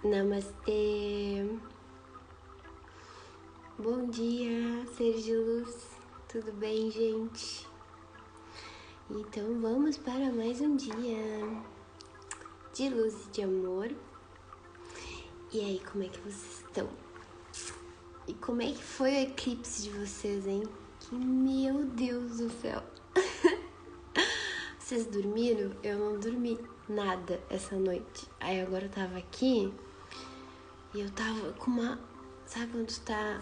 Namastê! Bom dia, seres de luz! Tudo bem, gente? Então vamos para mais um dia de luz e de amor. E aí, como é que vocês estão? E como é que foi o eclipse de vocês, hein? Que meu Deus do céu! Vocês dormiram? Eu não dormi nada essa noite. Aí agora eu tava aqui e eu tava com uma... Sabe quando tu tá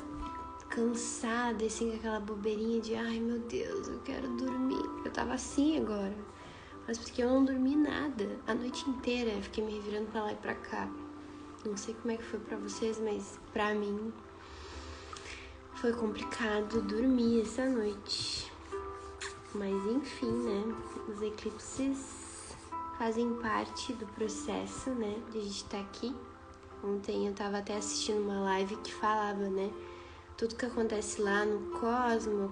cansada, assim, com aquela bobeirinha de ai meu Deus, eu quero dormir. Eu tava assim agora, mas porque eu não dormi nada a noite inteira, eu fiquei me revirando pra lá e pra cá. Não sei como é que foi pra vocês, mas pra mim foi complicado dormir essa noite. Mas enfim, né, os eclipses fazem parte do processo, né, de a gente estar aqui. Ontem eu tava até assistindo uma live que falava, né, tudo que acontece lá no cosmos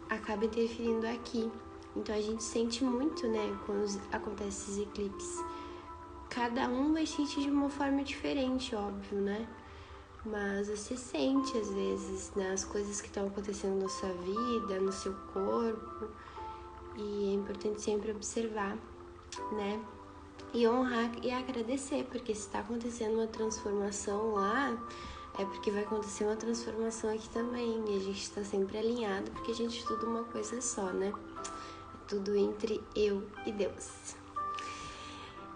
acaba interferindo aqui. Então a gente sente muito, né, quando acontecem esses eclipses. Cada um vai sentir de uma forma diferente, óbvio, né? Mas você sente, às vezes, né, as coisas que estão acontecendo na sua vida, no seu corpo. E é importante sempre observar, né? E honrar e agradecer, porque se está acontecendo uma transformação lá, é porque vai acontecer uma transformação aqui também. E a gente está sempre alinhado, porque a gente estuda uma coisa só, né? É tudo entre eu e Deus.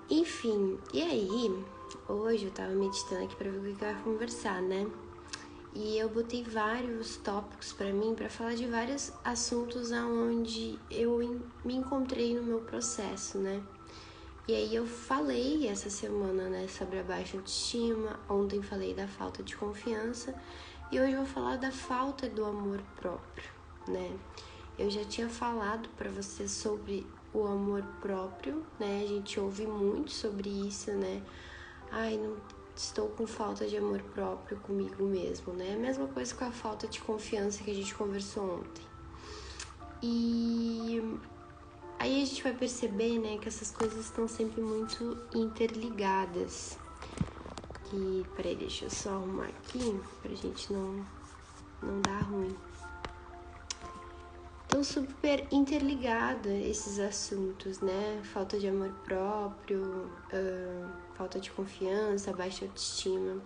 Enfim, e aí, hoje eu tava meditando aqui pra ver o que eu ia conversar, né? E eu botei vários tópicos pra mim, pra falar de vários assuntos aonde eu me encontrei no meu processo, né? E aí eu falei essa semana, né, sobre a baixa autoestima, ontem falei da falta de confiança e hoje eu vou falar da falta do amor próprio, né? Eu já tinha falado pra vocês sobre o amor próprio, né? A gente ouve muito sobre isso, né? Ai, não estou com falta de amor próprio comigo mesmo, né? A mesma coisa com a falta de confiança que a gente conversou ontem. E aí a gente vai perceber, né, que essas coisas estão sempre muito interligadas. E, peraí, deixa eu só arrumar aqui pra gente não dar ruim. Estão super interligados esses assuntos, né? Falta de amor próprio, falta de confiança, baixa autoestima.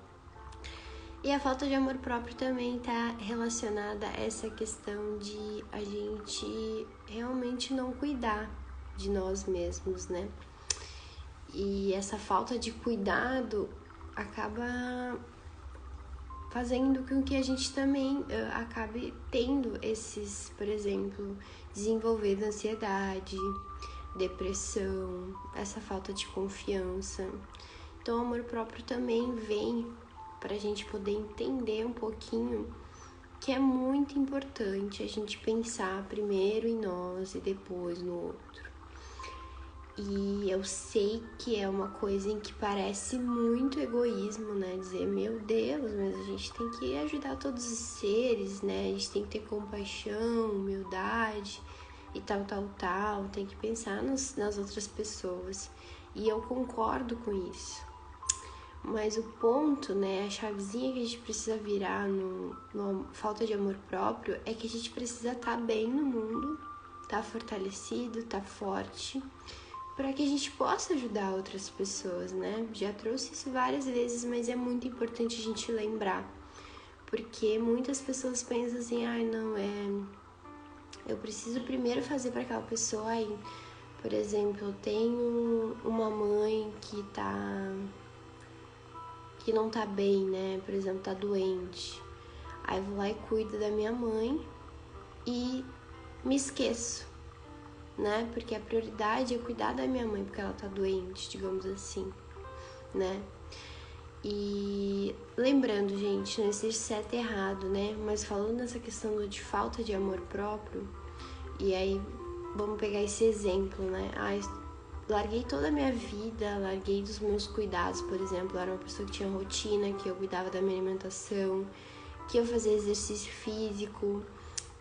E a falta de amor próprio também está relacionada a essa questão de a gente realmente não cuidar de nós mesmos, né? E essa falta de cuidado acaba fazendo com que a gente também acabe tendo esses, por exemplo, desenvolvendo ansiedade, depressão, essa falta de confiança. Então o amor próprio também vem para a gente poder entender um pouquinho que é muito importante a gente pensar primeiro em nós e depois no outro. E eu sei que é uma coisa em que parece muito egoísmo, né? Dizer, meu Deus, mas a gente tem que ajudar todos os seres, né? A gente tem que ter compaixão, humildade e tal, tem que pensar nas outras pessoas. E eu concordo com isso. Mas o ponto, né, a chavezinha que a gente precisa virar no falta de amor próprio é que a gente precisa estar bem no mundo, estar fortalecido, estar forte, para que a gente possa ajudar outras pessoas, né? Já trouxe isso várias vezes, mas é muito importante a gente lembrar, porque muitas pessoas pensam assim, eu preciso primeiro fazer para aquela pessoa aí. Por exemplo, eu tenho uma mãe que não tá bem, né? Por exemplo, tá doente. Aí eu vou lá e cuido da minha mãe e me esqueço, né? Porque a prioridade é cuidar da minha mãe porque ela tá doente, digamos assim, né? E lembrando, gente, não existe certo e errado, né? Mas falando nessa questão de falta de amor próprio, e aí vamos pegar esse exemplo, né? Larguei toda a minha vida, larguei dos meus cuidados, por exemplo, eu era uma pessoa que tinha rotina, que eu cuidava da minha alimentação, que eu fazia exercício físico,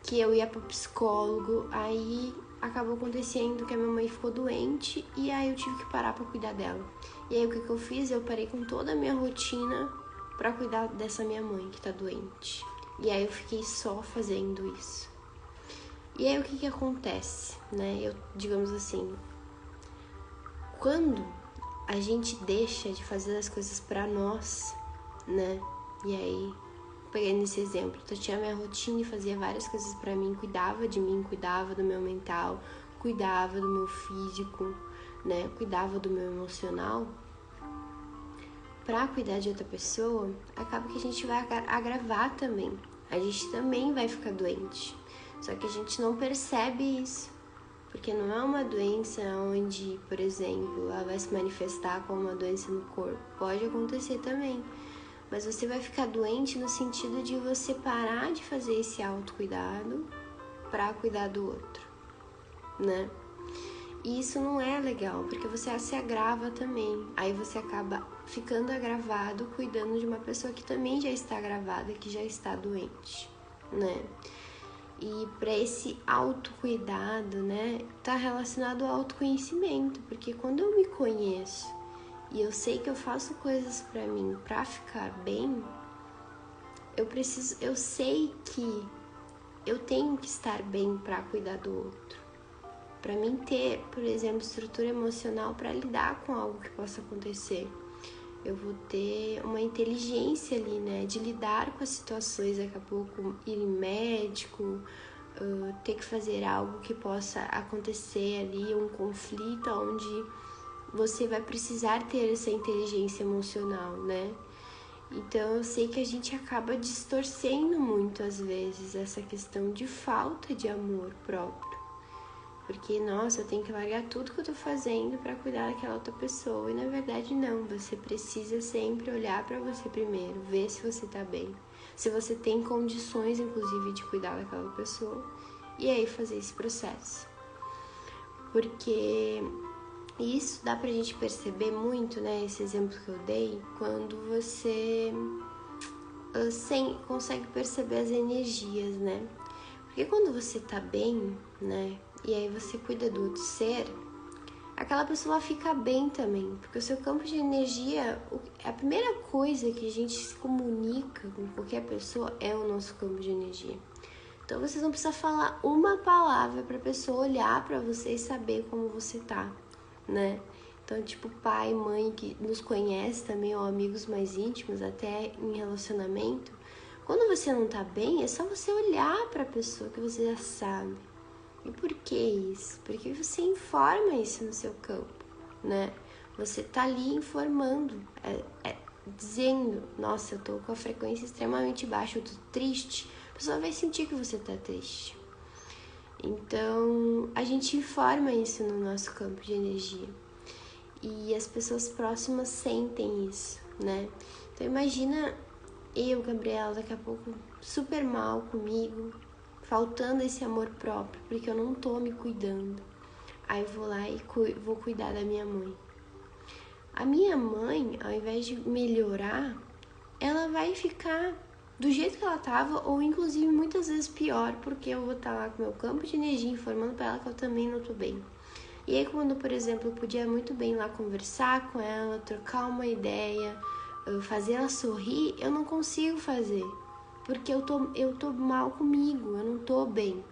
que eu ia pro psicólogo, aí acabou acontecendo que a minha mãe ficou doente e aí eu tive que parar pra cuidar dela. E aí o que eu fiz? Eu parei com toda a minha rotina pra cuidar dessa minha mãe que tá doente. E aí eu fiquei só fazendo isso. E aí o que acontece, né? Eu, digamos assim, quando a gente deixa de fazer as coisas pra nós, né? E aí, pegando esse exemplo, eu tinha minha rotina e fazia várias coisas pra mim, cuidava de mim, cuidava do meu mental, cuidava do meu físico, né? Cuidava do meu emocional. Pra cuidar de outra pessoa, acaba que a gente vai agravar também. A gente também vai ficar doente. Só que a gente não percebe isso. Porque não é uma doença onde, por exemplo, ela vai se manifestar como uma doença no corpo. Pode acontecer também. Mas você vai ficar doente no sentido de você parar de fazer esse autocuidado para cuidar do outro, né? E isso não é legal, porque você se agrava também. Aí você acaba ficando agravado cuidando de uma pessoa que também já está agravada, que já está doente, né? E para esse autocuidado, né, tá relacionado ao autoconhecimento, porque quando eu me conheço e eu sei que eu faço coisas para mim para ficar bem, eu sei que eu tenho que estar bem para cuidar do outro. Para mim ter, por exemplo, estrutura emocional para lidar com algo que possa acontecer. Eu vou ter uma inteligência ali, né, de lidar com as situações, daqui a pouco ir em médico, ter que fazer algo que possa acontecer ali, um conflito onde você vai precisar ter essa inteligência emocional, né? Então eu sei que a gente acaba distorcendo muito às vezes essa questão de falta de amor próprio. Porque, nossa, eu tenho que largar tudo que eu tô fazendo pra cuidar daquela outra pessoa. E na verdade não, você precisa sempre olhar pra você primeiro, ver se você tá bem. Se você tem condições, inclusive, de cuidar daquela pessoa. E aí fazer esse processo. Porque isso dá pra gente perceber muito, né? Esse exemplo que eu dei, quando você consegue perceber as energias, né? Porque quando você tá bem, né? E aí você cuida do outro ser, aquela pessoa fica bem também. Porque o seu campo de energia, a primeira coisa que a gente se comunica com qualquer pessoa é o nosso campo de energia. Então vocês não precisam falar uma palavra pra pessoa olhar pra você e saber como você tá, né? Então, tipo, pai, mãe que nos conhece também, ou amigos mais íntimos, até em relacionamento, quando você não tá bem, é só você olhar pra pessoa que você já sabe. E por que isso? Porque você informa isso no seu campo, né? Você tá ali informando, dizendo, nossa, eu tô com a frequência extremamente baixa, eu tô triste. A pessoa vai sentir que você tá triste. Então, a gente informa isso no nosso campo de energia. E as pessoas próximas sentem isso, né? Então, imagina eu, Gabriela, daqui a pouco super mal comigo, faltando esse amor próprio, porque eu não tô me cuidando. Aí eu vou lá e vou cuidar da minha mãe. A minha mãe, ao invés de melhorar, ela vai ficar do jeito que ela tava, ou inclusive muitas vezes pior, porque eu vou estar lá com meu campo de energia informando pra ela que eu também não tô bem. E aí quando, por exemplo, eu podia muito bem lá conversar com ela, trocar uma ideia, fazer ela sorrir, eu não consigo fazer. Porque eu tô mal comigo, eu não tô bem.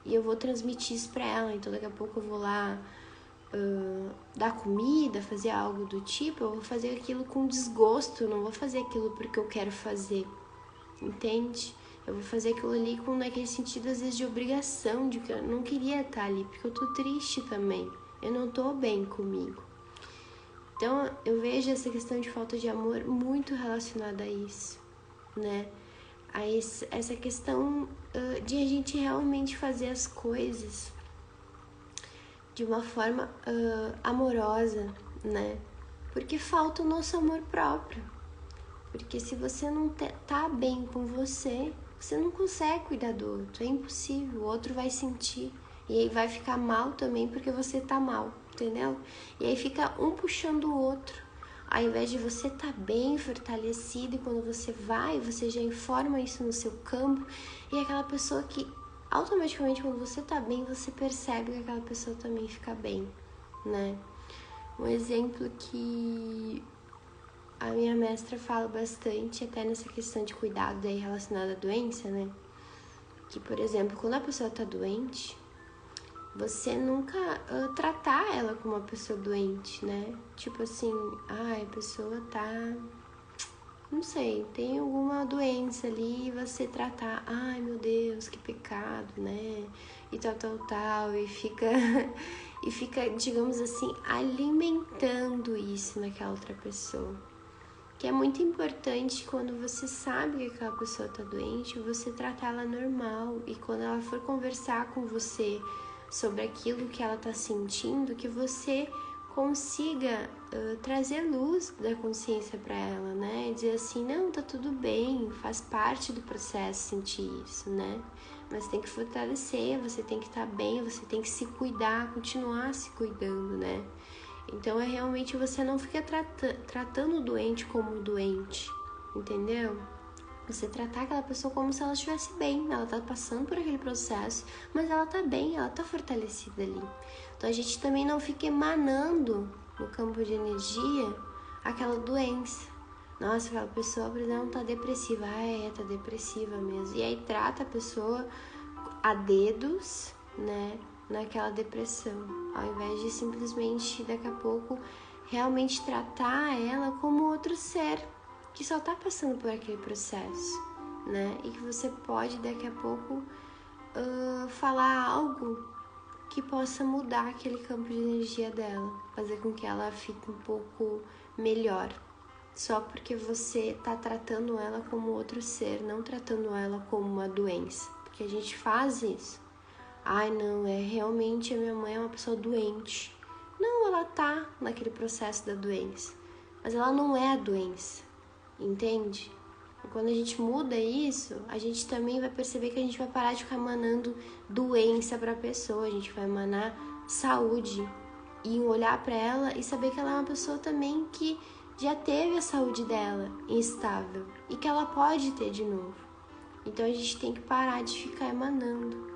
E eu vou transmitir isso pra ela, então daqui a pouco eu vou lá dar comida, fazer algo do tipo, eu vou fazer aquilo com desgosto, eu não vou fazer aquilo porque eu quero fazer, entende? Eu vou fazer aquilo ali com naquele sentido, às vezes, de obrigação, de que eu não queria estar ali, porque eu tô triste também, eu não tô bem comigo. Então, eu vejo essa questão de falta de amor muito relacionada a isso, né? A essa questão de a gente realmente fazer as coisas de uma forma amorosa, né? Porque falta o nosso amor próprio. Porque se você não tá bem com você, você não consegue cuidar do outro. É impossível, o outro vai sentir. E aí vai ficar mal também porque você tá mal, entendeu? E aí fica um puxando o outro. Ao invés de você estar bem fortalecido, e quando você vai, você já informa isso no seu campo, e aquela pessoa que automaticamente quando você tá bem, você percebe que aquela pessoa também fica bem, né? Um exemplo que a minha mestra fala bastante, até nessa questão de cuidado aí relacionada à doença, né? Que, por exemplo, quando a pessoa tá doente, você nunca tratar ela como uma pessoa doente, né? Tipo assim, a pessoa tá, não sei, tem alguma doença ali e você tratar, ai meu Deus, que pecado, né? E tal, e fica, digamos assim, alimentando isso naquela outra pessoa. Que é muito importante quando você sabe que aquela pessoa tá doente, você tratar ela normal. E quando ela for conversar com você sobre aquilo que ela tá sentindo, que você consiga trazer luz da consciência para ela, né? E dizer assim, não, tá tudo bem, faz parte do processo sentir isso, né? Mas tem que fortalecer, você tem que estar bem, você tem que se cuidar, continuar se cuidando, né? Então é realmente você não fica tratando o doente como doente, entendeu? Você tratar aquela pessoa como se ela estivesse bem, ela tá passando por aquele processo, mas ela tá bem, ela tá fortalecida ali. Então a gente também não fica emanando no campo de energia aquela doença. Nossa, aquela pessoa, por exemplo, tá depressiva. Tá depressiva mesmo. E aí trata a pessoa a dedos, né, naquela depressão, ao invés de simplesmente, daqui a pouco, realmente tratar ela como outro ser que só tá passando por aquele processo, né, e que você pode, daqui a pouco, falar algo que possa mudar aquele campo de energia dela, fazer com que ela fique um pouco melhor, só porque você tá tratando ela como outro ser, não tratando ela como uma doença. Que a gente faz isso. Ai, não, realmente a minha mãe é uma pessoa doente. Não, ela tá naquele processo da doença, mas ela não é a doença, entende? E quando a gente muda isso, a gente também vai perceber que a gente vai parar de ficar emanando doença pra pessoa, a gente vai emanar saúde e olhar pra ela e saber que ela é uma pessoa também que já teve a saúde dela instável e que ela pode ter de novo. Então a gente tem que parar de ficar emanando.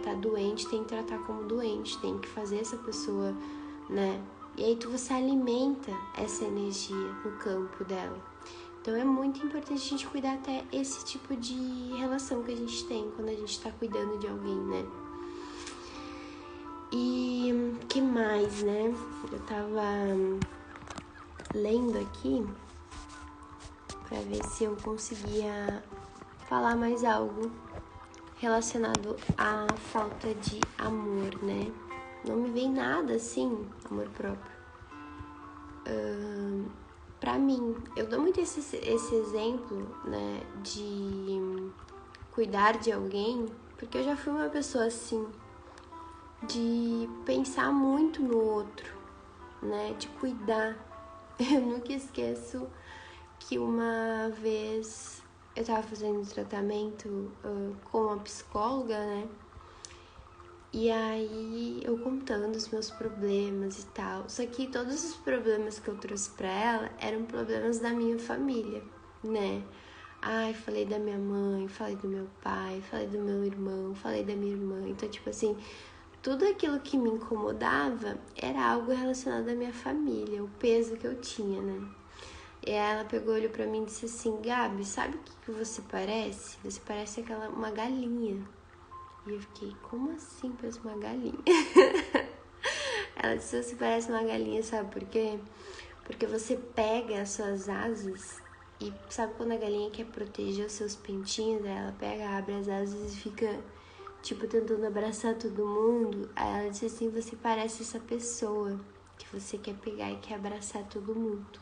Tá doente, tem que tratar como doente, tem que fazer essa pessoa, né? E aí você alimenta essa energia no campo dela. Então é muito importante a gente cuidar até esse tipo de relação que a gente tem quando a gente tá cuidando de alguém, né? E que mais, né? Eu tava lendo aqui pra ver se eu conseguia falar mais algo relacionado à falta de amor, né? Não me vem nada assim, amor próprio. Pra mim, eu dou muito esse exemplo, né, de cuidar de alguém, porque eu já fui uma pessoa assim, de pensar muito no outro, né, de cuidar. Eu nunca esqueço que uma vez eu tava fazendo tratamento com uma psicóloga, né? E aí eu contando os meus problemas e tal. Só que todos os problemas que eu trouxe pra ela eram problemas da minha família, né? Falei da minha mãe, falei do meu pai, falei do meu irmão, falei da minha irmã. Então, tipo assim, tudo aquilo que me incomodava era algo relacionado à minha família, o peso que eu tinha, né? E ela pegou, olhou pra mim e disse assim, Gabi, sabe o que você parece? Você parece uma galinha. E eu fiquei, como assim parece uma galinha? Ela disse, você parece uma galinha, sabe por quê? Porque você pega as suas asas e sabe quando a galinha quer proteger os seus pintinhos? Aí ela pega, abre as asas e fica, tipo, tentando abraçar todo mundo. Aí ela disse assim, você parece essa pessoa que você quer pegar e quer abraçar todo mundo.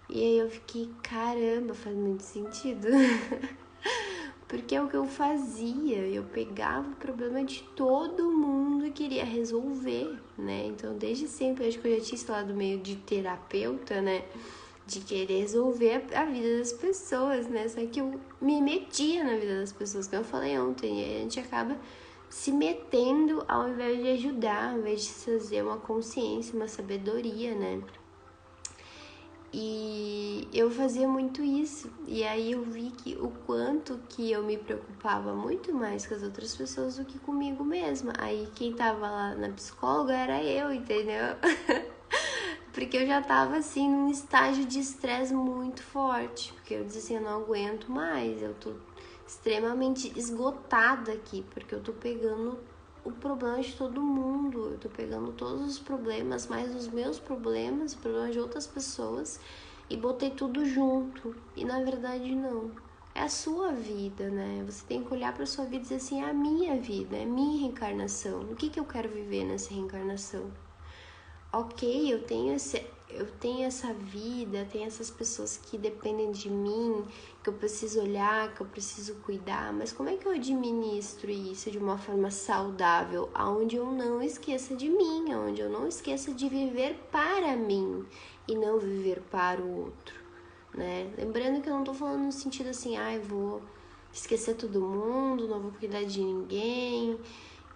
E aí eu fiquei, caramba, faz muito sentido. Porque é o que eu fazia, eu pegava o problema de todo mundo e queria resolver, né? Então, desde sempre, acho que eu já tinha esse lado meio de terapeuta, né? De querer resolver a vida das pessoas, né? Só que eu me metia na vida das pessoas, como eu falei ontem, e a gente acaba se metendo ao invés de ajudar, ao invés de fazer uma consciência, uma sabedoria, né? E eu fazia muito isso, e aí eu vi que o quanto que eu me preocupava muito mais com as outras pessoas do que comigo mesma. Aí quem tava lá na psicóloga era eu, entendeu? Porque eu já tava assim num estágio de estresse muito forte, porque eu dizia assim, eu não aguento mais, eu tô extremamente esgotada aqui, porque eu tô pegando o problema de todo mundo, eu tô pegando todos os problemas, mais os meus problemas, os problemas de outras pessoas, e botei tudo junto. E na verdade não. É a sua vida, né? Você tem que olhar pra sua vida e dizer assim, é a minha vida, é a minha reencarnação. O que eu quero viver nessa reencarnação? Ok, eu tenho essa vida, tenho essas pessoas que dependem de mim, que eu preciso olhar, que eu preciso cuidar, mas como é que eu administro isso de uma forma saudável, onde eu não esqueça de mim, onde eu não esqueça de viver para mim e não viver para o outro, né? Lembrando que eu não tô falando no sentido assim, vou esquecer todo mundo, não vou cuidar de ninguém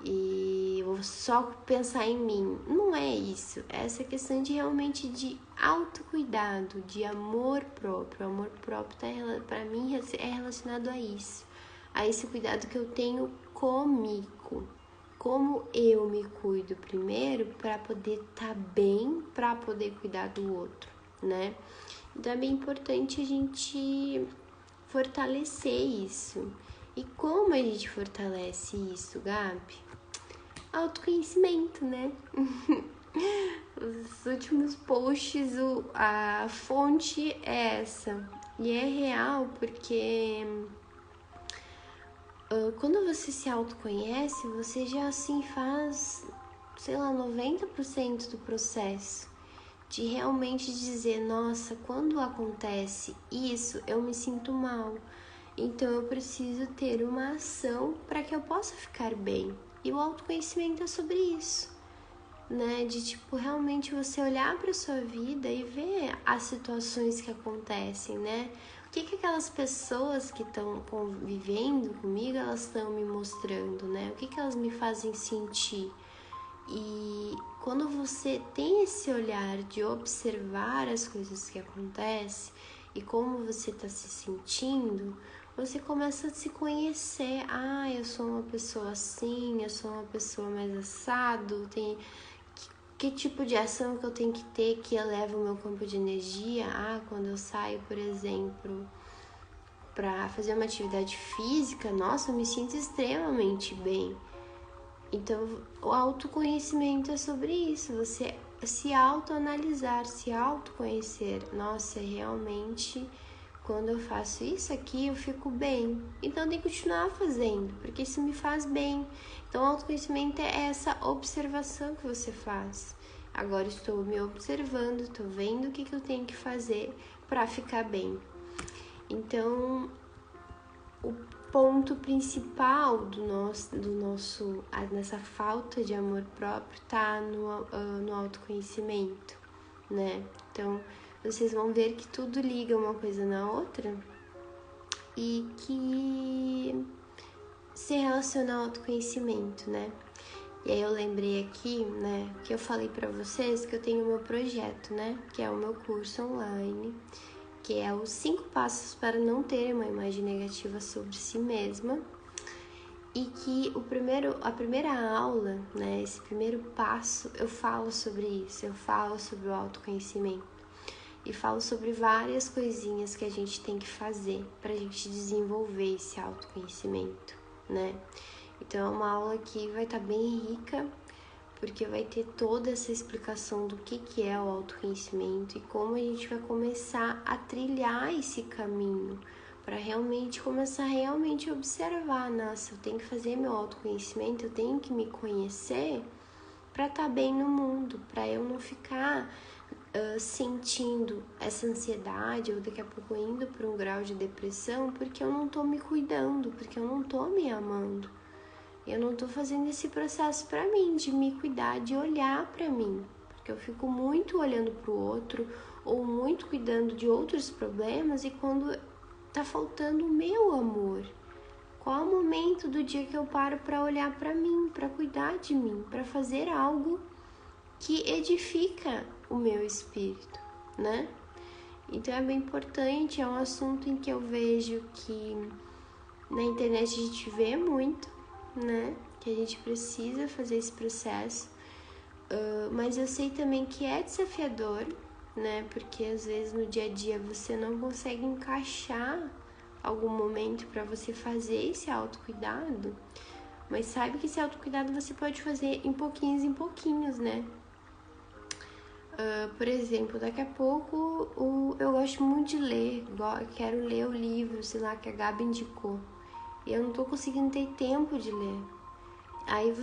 e vou só pensar em mim. Não é isso. É essa questão de realmente de autocuidado, de amor próprio. O amor próprio para mim é relacionado a isso, a esse cuidado que eu tenho comigo. Como eu me cuido primeiro para poder estar bem, para poder cuidar do outro, né? Então é bem importante a gente fortalecer isso. E como a gente fortalece isso, Gabi? Autoconhecimento, né? Os últimos posts, a fonte é essa. E é real porque quando você se autoconhece, você já assim faz, 90% do processo. De realmente dizer, nossa, quando acontece isso, eu me sinto mal. Então eu preciso ter uma ação para que eu possa ficar bem. E o autoconhecimento é sobre isso, né? De tipo, realmente você olhar para sua vida e ver as situações que acontecem, né? O que aquelas pessoas que estão convivendo comigo, elas estão me mostrando, né? O que elas me fazem sentir? E quando você tem esse olhar de observar as coisas que acontecem e como você está se sentindo, você começa a se conhecer. Eu sou uma pessoa assim, eu sou uma pessoa mais assado, que tipo de ação que eu tenho que ter que eleva o meu campo de energia? Quando eu saio, por exemplo, para fazer uma atividade física, nossa, eu me sinto extremamente bem. Então, o autoconhecimento é sobre isso, você se autoanalisar, se autoconhecer. Nossa, realmente, quando eu faço isso aqui, eu fico bem. Então, eu tenho que continuar fazendo, porque isso me faz bem. Então, o autoconhecimento é essa observação que você faz. Agora, estou me observando, estou vendo o que eu tenho que fazer para ficar bem. Então, o ponto principal do nosso nessa falta de amor próprio tá no autoconhecimento, né? Então, vocês vão ver que tudo liga uma coisa na outra e que se relaciona ao autoconhecimento, né? E aí eu lembrei aqui, né, que eu falei pra vocês que eu tenho o meu projeto, né? Que é o meu curso online, que é os 5 passos para não ter uma imagem negativa sobre si mesma, e que a primeira aula, né, esse primeiro passo, eu falo sobre isso, eu falo sobre o autoconhecimento e falo sobre várias coisinhas que a gente tem que fazer para a gente desenvolver esse autoconhecimento, né? Então é uma aula que vai estar bem rica, porque vai ter toda essa explicação do que é o autoconhecimento e como a gente vai começar a trilhar esse caminho para realmente começar a observar, nossa, eu tenho que fazer meu autoconhecimento, eu tenho que me conhecer para estar bem no mundo, para eu não ficar sentindo essa ansiedade ou daqui a pouco indo para um grau de depressão porque eu não tô me cuidando, porque eu não tô me amando. Eu não tô fazendo esse processo para mim, de me cuidar, de olhar para mim, porque eu fico muito olhando pro outro ou muito cuidando de outros problemas e quando tá faltando o meu amor. Qual é o momento do dia que eu paro para olhar para mim, para cuidar de mim, para fazer algo que edifica o meu espírito, né? Então é bem importante, é um assunto em que eu vejo que na internet a gente vê muito, né? Que a gente precisa fazer esse processo. Mas eu sei também que é desafiador, né? Porque às vezes no dia a dia você não consegue encaixar algum momento para você fazer esse autocuidado. Mas sabe que esse autocuidado você pode fazer em pouquinhos, né? Por exemplo, daqui a pouco eu gosto muito de ler, quero ler o livro, sei lá, que a Gabi indicou. E eu não tô conseguindo ter tempo de ler. Aí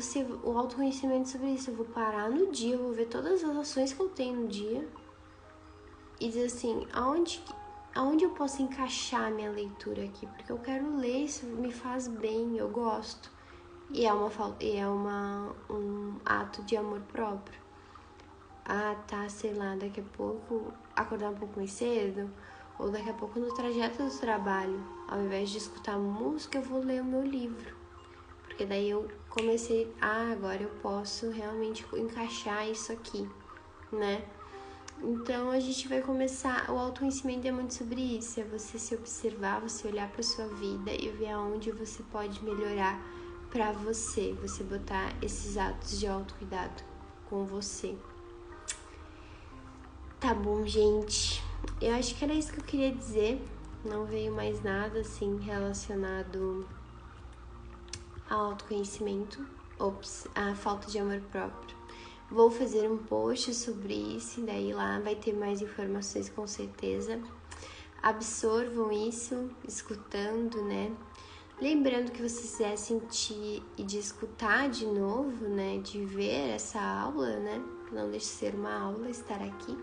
o autoconhecimento sobre isso, eu vou parar no dia, eu vou ver todas as ações que eu tenho no dia e dizer assim, aonde eu posso encaixar a minha leitura aqui? Porque eu quero ler, isso me faz bem, eu gosto. E é um ato de amor próprio. Sei lá, daqui a pouco acordar um pouco mais cedo, ou daqui a pouco no trajeto do trabalho, ao invés de escutar música, eu vou ler o meu livro. Porque daí eu comecei, agora eu posso realmente encaixar isso aqui, né? Então a gente vai começar, o autoconhecimento é muito sobre isso, é você se observar, você olhar para sua vida e ver aonde você pode melhorar para você botar esses atos de autocuidado com você. Tá bom, gente, eu acho que era isso que eu queria dizer, não veio mais nada assim relacionado ao autoconhecimento, a falta de amor próprio. Vou fazer um post sobre isso, e daí lá vai ter mais informações com certeza. Absorvam isso, escutando, né? Lembrando que você quiser sentir e de escutar de novo, né? De ver essa aula, né? Não deixe de ser uma aula estar aqui.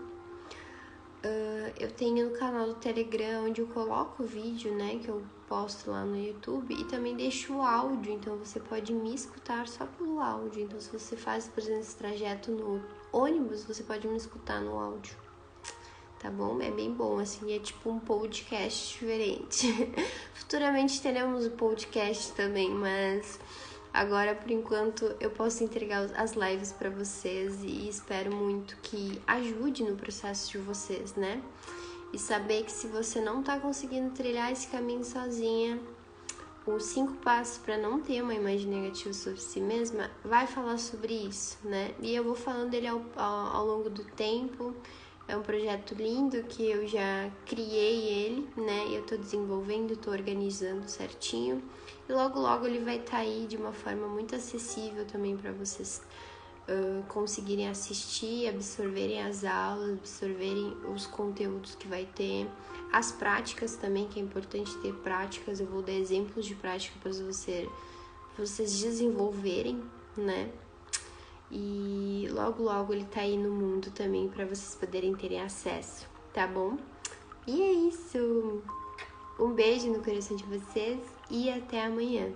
Eu tenho no canal do Telegram onde eu coloco o vídeo, né, que eu posto lá no YouTube, e também deixo o áudio, então você pode me escutar só pelo áudio. Então se você faz, por exemplo, esse trajeto no ônibus, você pode me escutar no áudio, tá bom? É bem bom, assim, é tipo um podcast diferente. Futuramente teremos o podcast também, mas agora, por enquanto, eu posso entregar as lives para vocês e espero muito que ajude no processo de vocês, né? E saber que se você não tá conseguindo trilhar esse caminho sozinha, os 5 passos para não ter uma imagem negativa sobre si mesma, vai falar sobre isso, né? E eu vou falando dele ao longo do tempo. É um projeto lindo que eu já criei ele, né? E eu tô desenvolvendo, tô organizando certinho. E logo ele vai estar aí de uma forma muito acessível também para vocês conseguirem assistir, absorverem as aulas, absorverem os conteúdos que vai ter. As práticas também, que é importante ter práticas. Eu vou dar exemplos de prática para vocês desenvolverem, né? E logo ele tá aí no mundo também para vocês poderem terem acesso, tá bom? E é isso. Um beijo no coração de vocês e até amanhã.